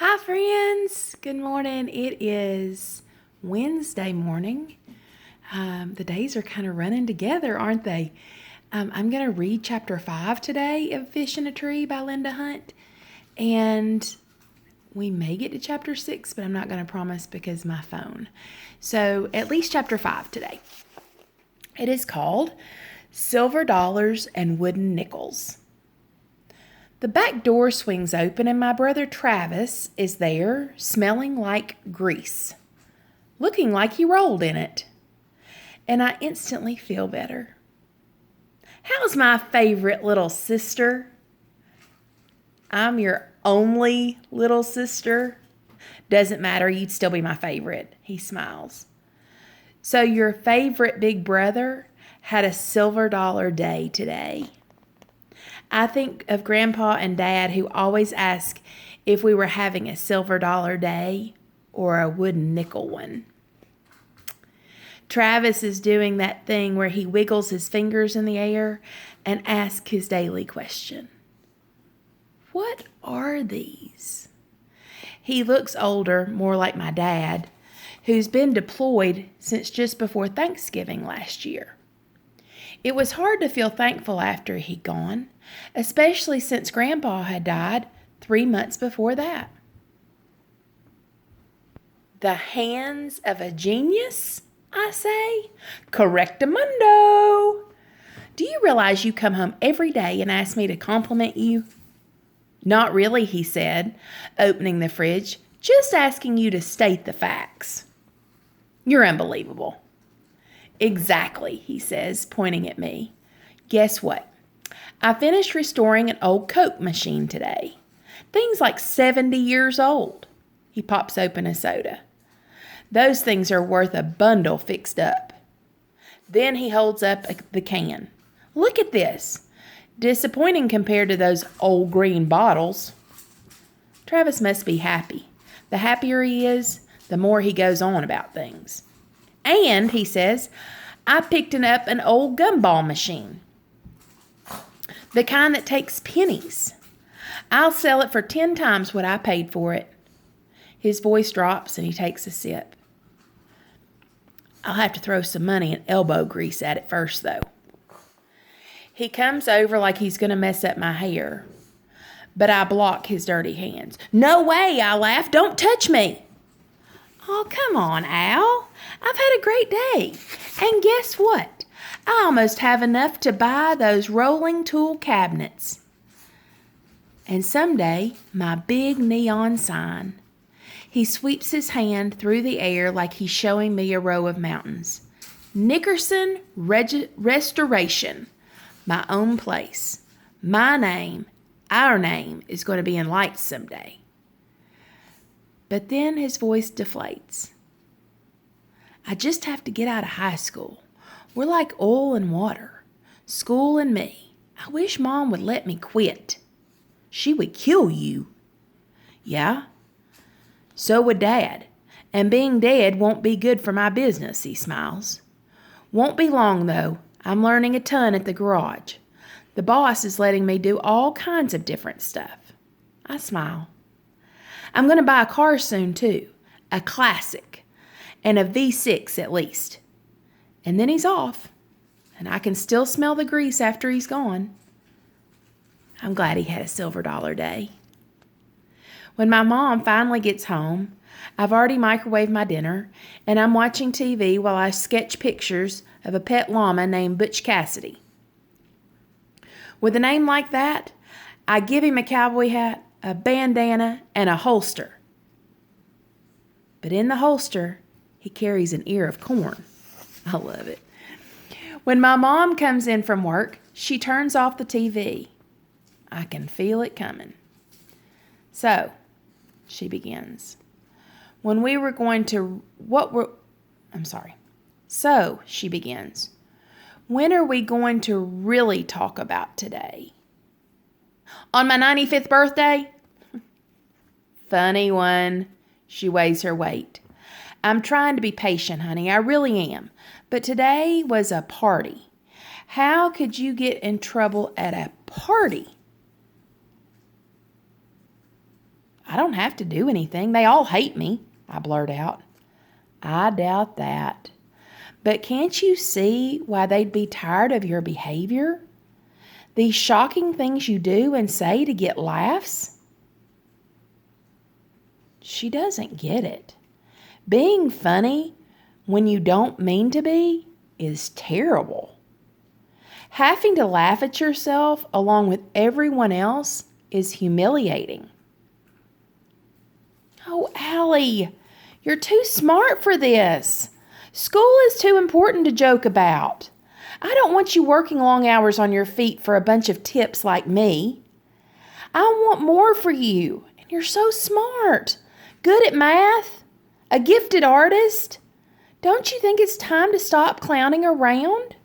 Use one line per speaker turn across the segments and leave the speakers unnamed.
Hi, friends. Good morning. It is Wednesday morning. The days are kind of running together, aren't they? I'm going to read chapter 5 today of Fish in a Tree by Linda Hunt. And we may get to chapter 6, but I'm not going to promise because my phone. So at least chapter 5 today. It is called Silver Dollars and Wooden Nickels. The back door swings open and my brother Travis is there, smelling like grease, looking like he rolled in it. And I instantly feel better. How's my favorite little sister? I'm your only little sister. Doesn't matter, you'd still be my favorite. He smiles. So your favorite big brother had a silver dollar day today. I think of Grandpa and Dad who always ask if we were having a silver dollar day or a wooden nickel one. Travis is doing that thing where he wiggles his fingers in the air and asks his daily question. What are these? He looks older, more like my dad, who's been deployed since just before Thanksgiving last year. It was hard to feel thankful after he'd gone, especially since Grandpa had died 3 months before that. The hands of a genius, I say. Correctamundo. Do you realize you come home every day and ask me to compliment you? Not really, he said, opening the fridge, just asking you to state the facts. You're unbelievable. Exactly, he says, pointing at me. Guess what? I finished restoring an old Coke machine today. Thing's like 70 years old. He pops open a soda. Those things are worth a bundle fixed up. Then he holds up the can. Look at this. Disappointing compared to those old green bottles. Travis must be happy. The happier he is, the more he goes on about things. And, he says, I picked up an old gumball machine. The kind that takes pennies. I'll sell it for 10 times what I paid for it. His voice drops and he takes a sip. I'll have to throw some money and elbow grease at it first, though. He comes over like he's going to mess up my hair. But I block his dirty hands. No way, I laugh. Don't touch me. Oh, come on, Al. I've had a great day. And guess what? I almost have enough to buy those rolling tool cabinets. And someday, my big neon sign. He sweeps his hand through the air like he's showing me a row of mountains. Nickerson Restoration. My own place. My name, our name, is going to be in lights someday. But then his voice deflates. I just have to get out of high school. We're like oil and water. School and me. I wish Mom would let me quit. She would kill you. Yeah? So would Dad. And being dead won't be good for my business, he smiles. Won't be long, though. I'm learning a ton at the garage. The boss is letting me do all kinds of different stuff. I smile. I'm going to buy a car soon, too. A classic. And a V6 at least. And then he's off. And I can still smell the grease after he's gone. I'm glad he had a silver dollar day. When my mom finally gets home, I've already microwaved my dinner, and I'm watching TV while I sketch pictures of a pet llama named Butch Cassidy. With a name like that, I give him a cowboy hat, a bandana, and a holster. But in the holster, he carries an ear of corn. I love it. When my mom comes in from work, she turns off the TV. I can feel it coming. So, she begins. So, she begins. When are we going to really talk about today? On my 95th birthday? Funny one. She weighs her weight. I'm trying to be patient, honey. I really am. But today was a party. How could you get in trouble at a party? I don't have to do anything. They all hate me, I blurt out. I doubt that. But can't you see why they'd be tired of your behavior? These shocking things you do and say to get laughs? She doesn't get it. Being funny when you don't mean to be is terrible. Having to laugh at yourself along with everyone else is humiliating. Oh, Allie, you're too smart for this. School is too important to joke about. I don't want you working long hours on your feet for a bunch of tips like me. I want more for you, and you're so smart, good at math, a gifted artist. Don't you think it's time to stop clowning around?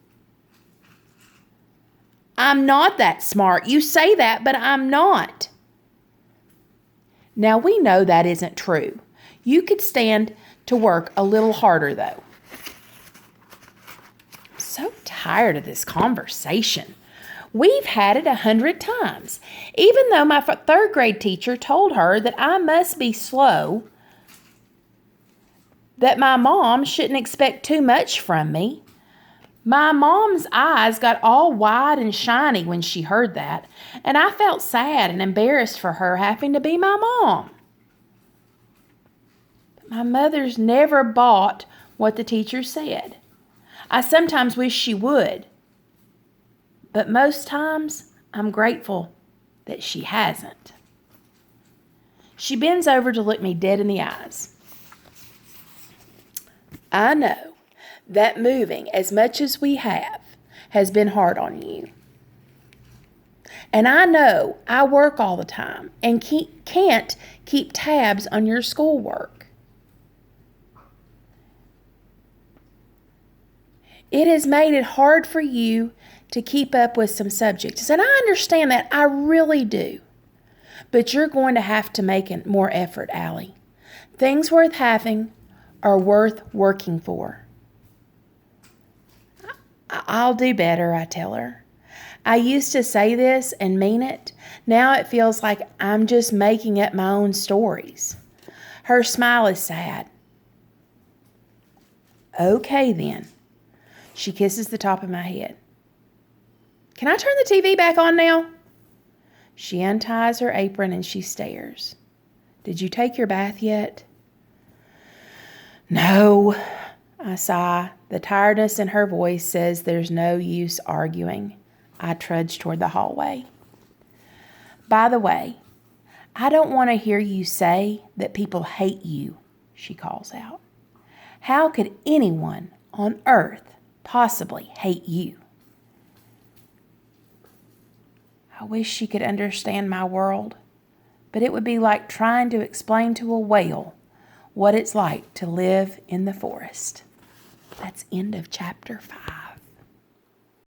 I'm not that smart. You say that, but I'm not. Now, we know that isn't true. You could stand to work a little harder, though. I'm so tired of this conversation. We've had it 100 times. Even though my third grade teacher told her that I must be slow, that my mom shouldn't expect too much from me. My mom's eyes got all wide and shiny when she heard that, and I felt sad and embarrassed for her having to be my mom. But my mother's never bought what the teacher said. I sometimes wish she would, but most times I'm grateful that she hasn't. She bends over to look me dead in the eyes. I know that moving as much as we have has been hard on you. And I know I work all the time and can't keep tabs on your schoolwork. It has made it hard for you to keep up with some subjects. And I understand that, I really do. But you're going to have to make more effort, Allie. Things worth having are worth working for. I'll do better, I tell her. I used to say this and mean it. Now it feels like I'm just making up my own stories. Her smile is sad. Okay, then. She kisses the top of my head. Can I turn the TV back on now? She unties her apron and she stares. Did you take your bath yet? No, I sigh. The tiredness in her voice says there's no use arguing. I trudge toward the hallway. By the way, I don't want to hear you say that people hate you, she calls out. How could anyone on earth possibly hate you? I wish she could understand my world, but it would be like trying to explain to a whale what it's like to live in the forest. That's end of chapter 5.